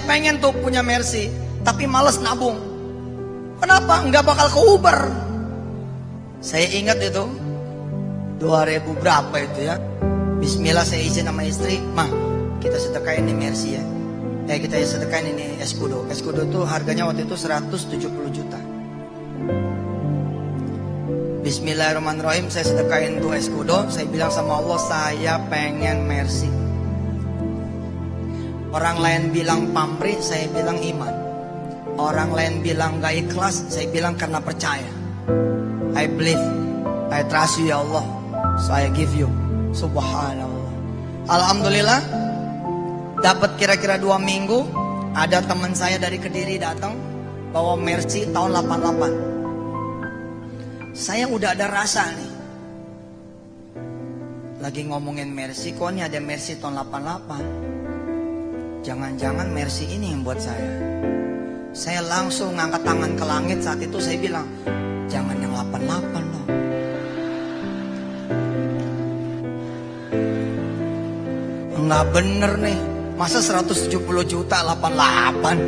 pengen tuh punya Mercy, tapi males nabung. Kenapa? Nggak bakal ke Uber. Saya ingat itu 2000 berapa itu ya. Bismillah saya izin sama istri, "Mah, kita sedekahin nih Mercy ya. Kita sedekahin ini Escudo. Escudo tuh harganya waktu itu 170 juta. Bismillahirrahmanirrahim, saya sedekahin tuh Escudo. Saya bilang sama Allah, saya pengen Mercy. Orang lain bilang pamrih, saya bilang iman. Orang lain bilang gak ikhlas, saya bilang karena percaya. I believe, I trust you ya Allah, so I give you." Subhanallah. Alhamdulillah, dapat kira-kira 2 minggu, ada teman saya dari Kediri datang bawa Mercy tahun 88. Saya udah ada rasa nih. Lagi ngomongin Mercy, kok ini ada Mercy tahun 88. Jangan-jangan Mercy ini yang buat saya. Saya langsung ngangkat tangan ke langit saat itu, saya bilang, "Jangan yang 88 loh." Nggak bener nih. Masa 170 juta 88?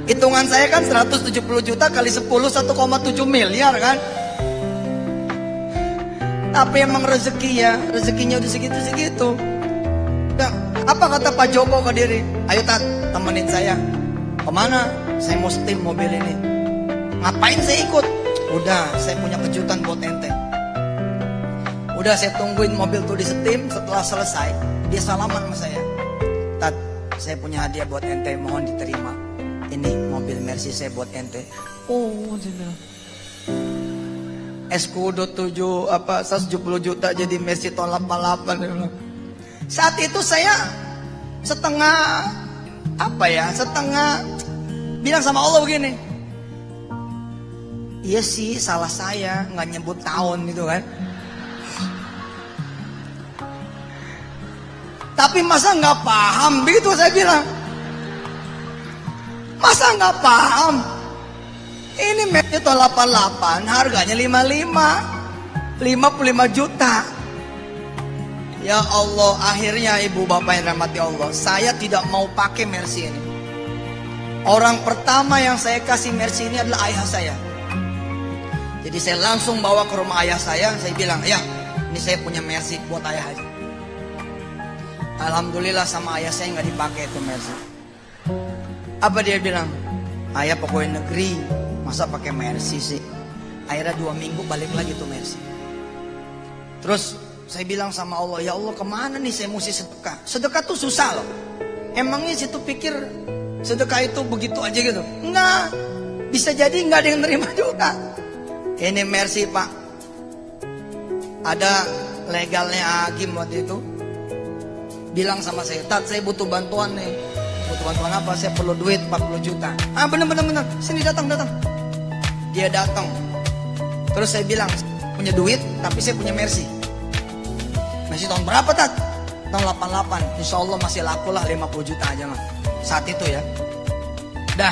Hitungan saya kan 170 juta kali 10 1,7 miliar kan. Tapi emang rezekinya udah segitu-segitu. Nah, apa kata Pak Joko ke diri? "Ayo Tat, temenin saya." "Kemana?" "Saya mau setim mobil ini." "Ngapain saya ikut?" "Udah, saya punya kejutan buat ente." Udah, saya tungguin mobil tuh di setim. Setelah selesai, dia salaman sama saya. "Tat, saya punya hadiah buat ente, mohon diterima. Ini mobil Mercy saya buat ente." Oh, dia bilang, Escudo 170 juta jadi Mercy tahun 88. Dia bilang. Saat itu saya setengah bilang sama Allah begini, "Iya sih, salah saya nggak nyebut tahun gitu kan. Tapi masa nggak paham?" Begitu saya bilang. Masa nggak paham? Ini Mercy tahun 88 harganya 55 juta. Ya Allah, akhirnya ibu bapak yang rahmati Allah, saya tidak mau pakai Mercy ini. Orang pertama yang saya kasih Mercy ini adalah ayah saya. Jadi saya langsung bawa ke rumah ayah saya bilang, "Ya, ini saya punya Mercy buat ayah aja." Alhamdulillah sama ayah saya nggak dipakai itu Mercy. Apa dia bilang? "Ayah pegawai negeri, masa pakai Mercy sih?" Akhirnya 2 minggu balik lagi tuh Mercy. Terus saya bilang sama Allah, "Ya Allah, kemana nih saya mesti sedekah?" Sedekah tuh susah loh. Emangnya situ pikir sedekah itu begitu aja gitu? Enggak. Bisa jadi nggak ada yang nerima juga. Ini Mercy Pak, ada legalnya hakim waktu itu bilang sama saya, "Tat, saya butuh bantuan nih." "Butuh bantuan apa?" "Saya perlu duit 40 juta. "Ah, bener. Sini datang. Dia datang. Terus saya bilang, "Punya duit, tapi saya punya Mercy." "Mercy tahun berapa Tat?" "Tahun 88. Insya Allah masih laku lah 50 juta aja mah." Saat itu ya. Dah,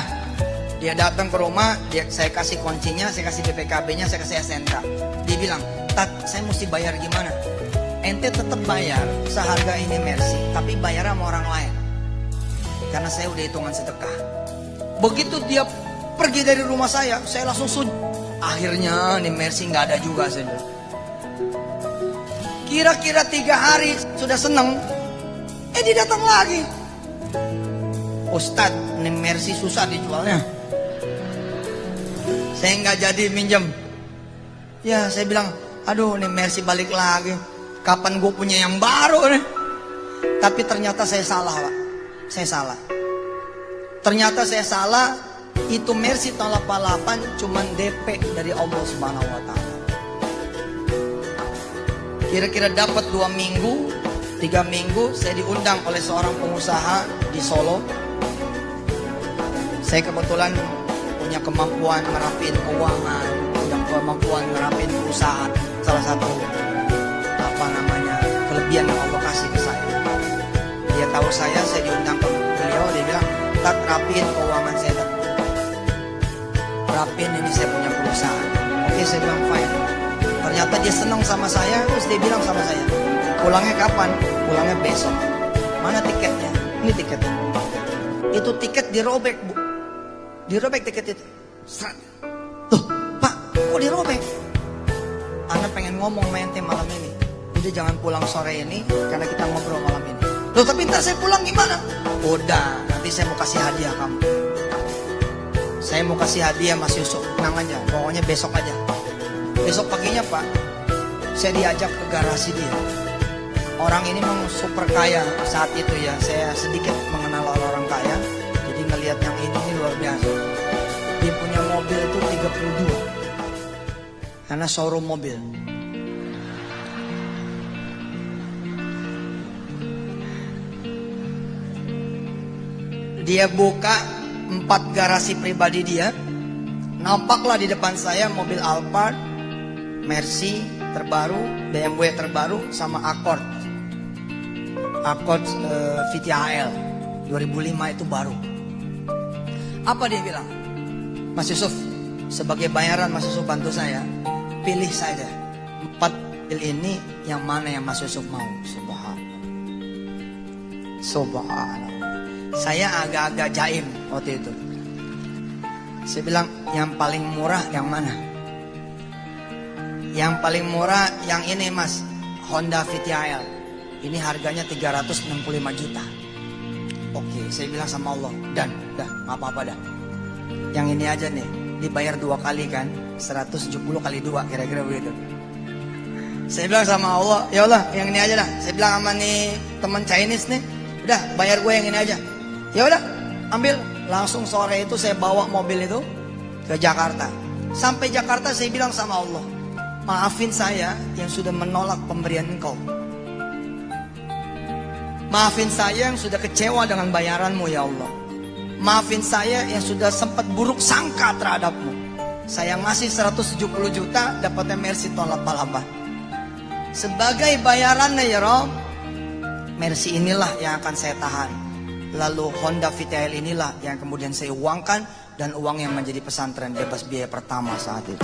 dia datang ke rumah, saya kasih kuncinya, saya kasih BPKB-nya, saya kasih SNK. Dia bilang, "Tat, saya mesti bayar gimana?" "Ente tetap bayar seharga ini Mercy, tapi bayar sama orang lain. Karena saya udah hitungan sedekah." Begitu dia pergi dari rumah saya langsung sujud. Akhirnya nih Mercy nggak ada juga saya. Kira-kira 3 hari sudah seneng, dia datang lagi. "Ustadz, nih Mercy susah dijualnya. Saya nggak jadi minjem." Ya, saya bilang, "Aduh, nih Mercy balik lagi. Kapan gue punya yang baru nih?" Tapi ternyata saya salah Pak. Saya salah. Ternyata saya salah. Itu Mercy tahun 88 cuman DP dari Allah Subhanahu wa Ta'ala. Kira-kira dapat 2 minggu 3 minggu saya diundang oleh seorang pengusaha di Solo. Saya kebetulan punya kemampuan merapiin keuangan, punya kemampuan merapiin perusahaan. Salah satu kelebihan yang Allah kasih ke saya. Dia tahu saya diundang ke beliau, dia bilang, "Tat, rapiin keuangan saya, Tat. Rapiin ini, saya punya perusahaan." Oke, saya bilang fine. Ternyata dia senang sama saya, terus dia bilang sama saya, "Pulangnya kapan?" "Pulangnya besok." "Mana tiketnya?" "Ini tiketnya." Itu tiket dirobek, Bu. Dirobek tiket itu. Tuh, Pak, kok dirobek? Anda pengen ngomong sama ente malam ini. Udah jangan pulang sore ini karena kita ngobrol malam ini. Loh, tapi ntar saya pulang gimana? Udah, nanti saya mau kasih hadiah kamu. Saya mau kasih hadiah Mas Yusuf. Tenang aja, pokoknya besok aja. Besok paginya, Pak, saya diajak ke garasi dia. Orang ini memang super kaya saat itu ya. Saya sedikit mengenal orang kaya. Jadi ngelihat yang ini luar biasa. Dia punya mobil itu 32. Karena showroom mobil. Dia buka 4 garasi pribadi dia. Nampaklah di depan saya mobil Alphard, Mercy terbaru, BMW terbaru, sama Accord VTHL 2005 itu baru. Apa dia bilang? Mas Yusuf, sebagai bayaran Mas Yusuf bantu saya, pilih saja 4 mobil ini, yang mana yang Mas Yusuf mau. Subhanallah. Saya agak-agak jaim waktu itu. Saya bilang, yang paling murah yang mana? Yang paling murah yang ini Mas, Honda VTHL. Ini harganya 365 juta. Oke, saya bilang sama Allah, dah, gak apa-apa dah. Yang ini aja nih, dibayar 2 kali kan, 170 kali 2, kira-kira begitu. Saya bilang sama Allah, ya Allah, yang ini aja dah. Saya bilang sama nih teman Chinese nih, udah bayar gue yang ini aja. Ya udah, ambil. Langsung sore itu saya bawa mobil itu ke Jakarta. Sampai Jakarta saya bilang sama Allah, maafin saya yang sudah menolak pemberian engkau. Maafin saya yang sudah kecewa dengan bayaranmu ya Allah. Maafin saya yang sudah sempat buruk sangka terhadapmu. Saya ngasih 170 juta, dapatnya Mercy tahun 88. Sebagai bayarannya ya Rob, Mercy inilah yang akan saya tahan. Lalu Honda VTL inilah yang kemudian saya uangkan, dan uang yang menjadi pesantren bebas biaya pertama saat itu.